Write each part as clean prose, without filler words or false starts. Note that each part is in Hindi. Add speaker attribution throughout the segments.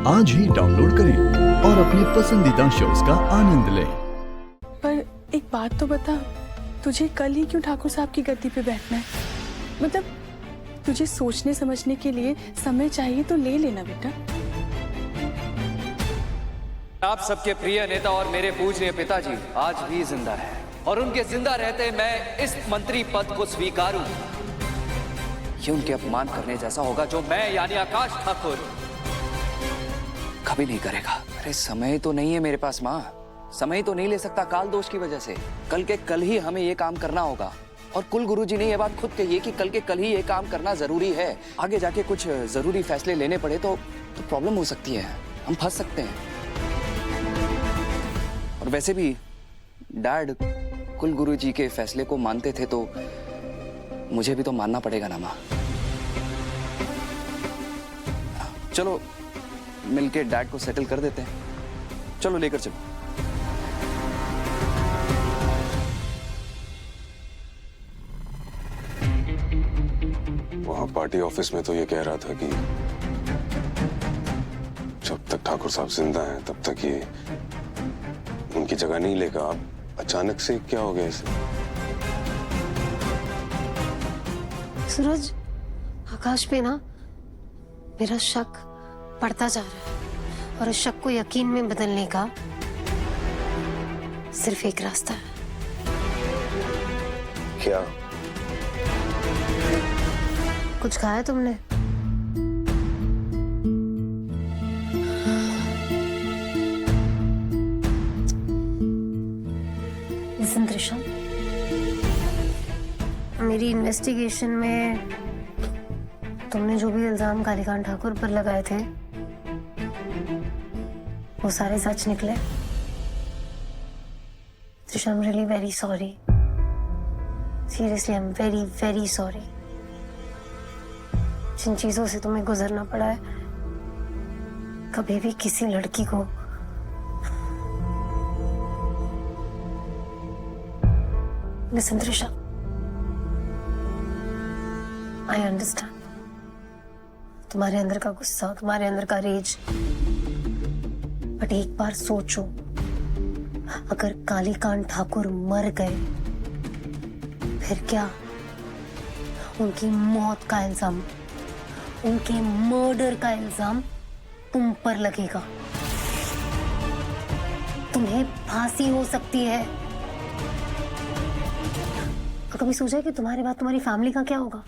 Speaker 1: आज ही डाउनलोड करें और अपने पसंदीदा शोज का आनंद लें।
Speaker 2: पर एक बात तो बता, तुझे कल ही क्यों ठाकुर साहब की गद्दी पे बैठना है? मतलब तुझे सोचने समझने के लिए समय चाहिए तो ले लेना बेटा।
Speaker 3: आप सबके प्रिय नेता और मेरे पूजनीय पिताजी आज भी जिंदा है और उनके जिंदा रहते मैं इस मंत्री पद को स्वीकारूं, ये उनके अपमान करने जैसा होगा जो मैं यानी आकाश ठाकुर कभी नहीं करेगा। अरे समय तो नहीं है मेरे पास माँ, समय तो नहीं ले सकता काल दोष की वजह से। कल के कल ही हमें ये काम करना होगा और कुल गुरुजी ने ये बात खुद कही है कि कल के कल ही ये काम करना जरूरी है। आगे जाके कुछ जरूरी फैसले लेने पड़े तो प्रॉब्लम हो सकती है, हम फंस सकते हैं। और वैसे भी डैड कुल गुरुजी के फैसले को मानते थे तो मुझे भी तो मानना पड़ेगा ना माँ। चलो मिलके डैड को सेटल कर देते हैं, चलो लेकर चलो।
Speaker 4: वहां पार्टी ऑफिस में तो ये कह रहा था कि जब तक ठाकुर साहब जिंदा हैं तब तक ये उनकी जगह नहीं लेगा। अब अचानक से क्या हो गया इसे?
Speaker 5: सूरज, आकाश पे ना मेरा शक बढ़ता जा रहा है और उस शक को यकीन में बदलने का सिर्फ एक रास्ता है।
Speaker 4: क्या?
Speaker 5: कुछ खाया तुमने? लिसन त्रिशा, मेरी इन्वेस्टिगेशन में तुमने जो भी इल्जाम कालीकांत ठाकुर पर लगाए थे वो सारे सच निकले। Trisha, I am really very sorry. Seriously I am very very sorry. जिन चीजों से तुम्हें गुजरना पड़ा है, कभी भी किसी लड़की को लिसन त्रिशा, आई अंडरस्टैंड तुम्हारे अंदर का गुस्सा, तुम्हारे अंदर का रेज, बट एक बार सोचो, अगर कालीकांत ठाकुर मर गए फिर क्या? उनकी मौत का इल्जाम, उनके मर्डर का इल्जाम तुम पर लगेगा। तुम्हें फांसी हो सकती है। कभी सोचा है कि तुम्हारे बाद तुम्हारी फैमिली का क्या होगा?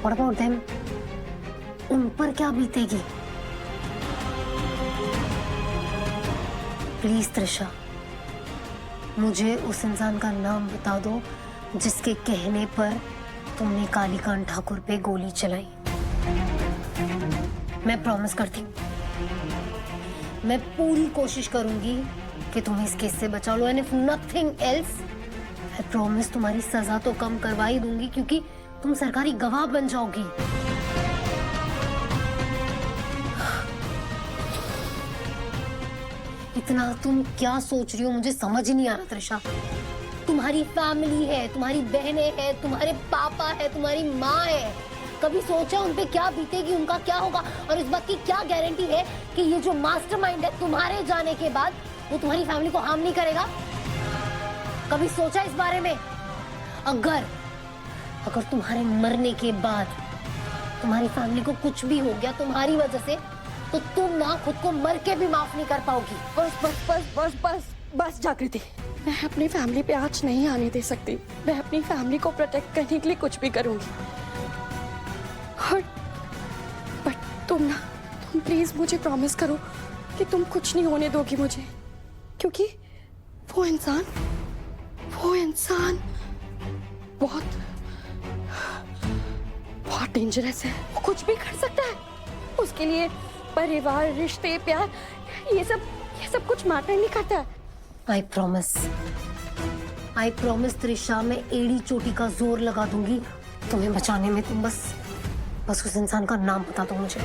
Speaker 5: What about them? उन पर क्या बीतेगी? प्लीज त्रिशा, मुझे उस इंसान का नाम बता दो जिसके कहने पर तुमने कालीकांत ठाकुर पे गोली चलाई। मैं प्रॉमिस करती हूँ, मैं पूरी कोशिश करूंगी कि तुम्हें इस केस से बचा लो, and if nothing else I promise तुम्हारी सजा तो कम करवा ही दूंगी, क्योंकि तुम सरकारी गवाह बन जाओगी। इतना तुम क्या सोच रही हो मुझे समझ ही नहीं आ रहा त्रिशा। तुम्हारी फैमिली है, तुम्हारी बहनें हैं, तुम्हारे पापा है, तुम्हारी माँ है। कभी सोचा उन पे क्या बीतेगी, उनका क्या होगा? और इस बात की क्या गारंटी है कि ये जो मास्टरमाइंड है तुम्हारे जाने के बाद वो तुम्हारी फैमिली को हार्म नहीं करेगा? कभी सोचा इस बारे में? अगर तुम्हारे मरने के बाद तुम्हारी फैमिली को कुछ भी हो गया तुम्हारी वजह से, तो तुम ना खुद को मर के भी माफ नहीं कर पाओगी।
Speaker 2: बस बस बस बस बस बस जागृति, मैं अपनी फैमिली पे आँच नहीं आने दे सकती। मैं अपनी फैमिली को प्रोटेक्ट करने के लिए कुछ भी करूंगी। और बट तुम प्लीज मुझे प्रॉमिस करो कि तुम कुछ नहीं होने दोगी मुझे, क्योंकि वो इंसान बहुत डेंजरस है। वो कुछ भी कर सकता है। उसके लिए परिवार, रिश्ते, प्यार, ये सब कुछ मैटर नहीं करता है।
Speaker 5: आई प्रॉमिस त्रिशा, मैं एड़ी चोटी का जोर लगा दूंगी तुम्हें बचाने में। तुम बस उस इंसान का नाम बता दो मुझे।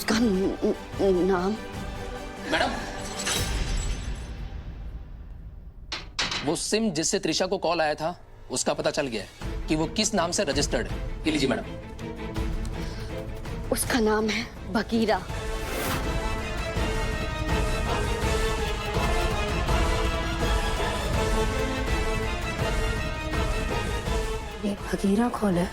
Speaker 2: उसका नाम?
Speaker 6: मैडम, वो सिम जिससे त्रिशा को कॉल आया था उसका पता चल गया है कि वो किस नाम से रजिस्टर्ड है। ये लीजिए मैडम।
Speaker 2: उसका नाम है बगीरा।
Speaker 5: ये बगीरा कौन है?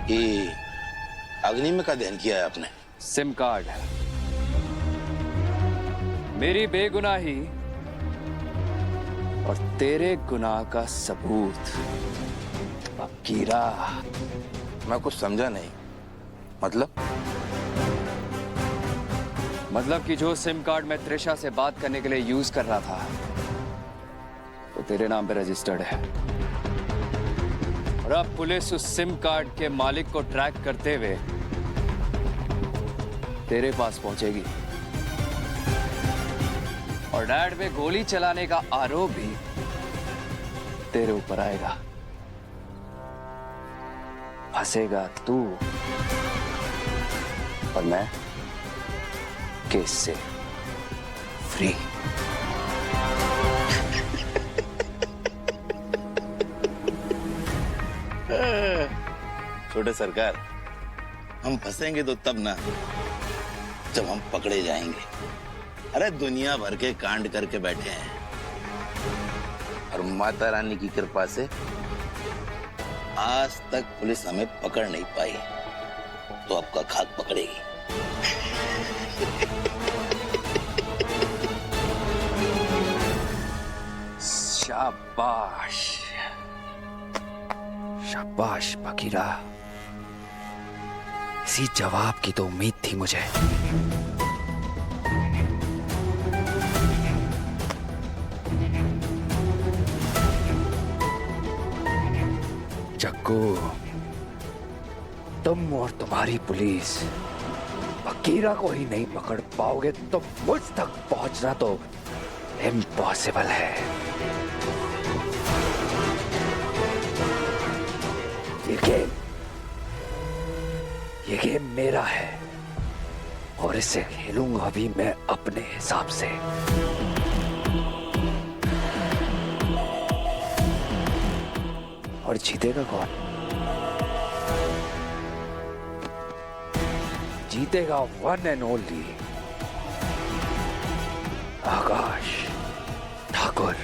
Speaker 7: ये अग्नि में का दहन किया है आपने?
Speaker 3: सिम कार्ड, मेरी बेगुनाही और तेरे गुनाह का सबूत। बकीरा,
Speaker 7: मैं कुछ समझा नहीं।
Speaker 3: मतलब कि जो सिम कार्ड मैं त्रिशा से बात करने के लिए यूज कर रहा था वो तेरे नाम पे रजिस्टर्ड है, और अब पुलिस उस सिम कार्ड के मालिक को ट्रैक करते हुए तेरे पास पहुंचेगी, और डैड पे गोली चलाने का आरोप भी तेरे ऊपर आएगा। फंसेगा तू और मैं केस से फ्री।
Speaker 7: छोटे सरकार, हम फंसेंगे तो तब ना जब हम पकड़े जाएंगे। अरे दुनिया भर के कांड करके बैठे हैं और माता रानी की कृपा से आज तक पुलिस हमें पकड़ नहीं पाई, तो आपका खाक पकड़ेगी।
Speaker 3: शाबाश, शाबाश बकीरा, इसी जवाब की तो उम्मीद थी मुझे। जग्गू, तुम और तुम्हारी पुलिस बकीरा को ही नहीं पकड़ पाओगे तो मुझ तक पहुंचना तो इम्पॉसिबल है। ये गेम मेरा है और इसे खेलूंगा भी मैं अपने हिसाब से। और जीतेगा कौन? जीतेगा one and only Akash Thakur.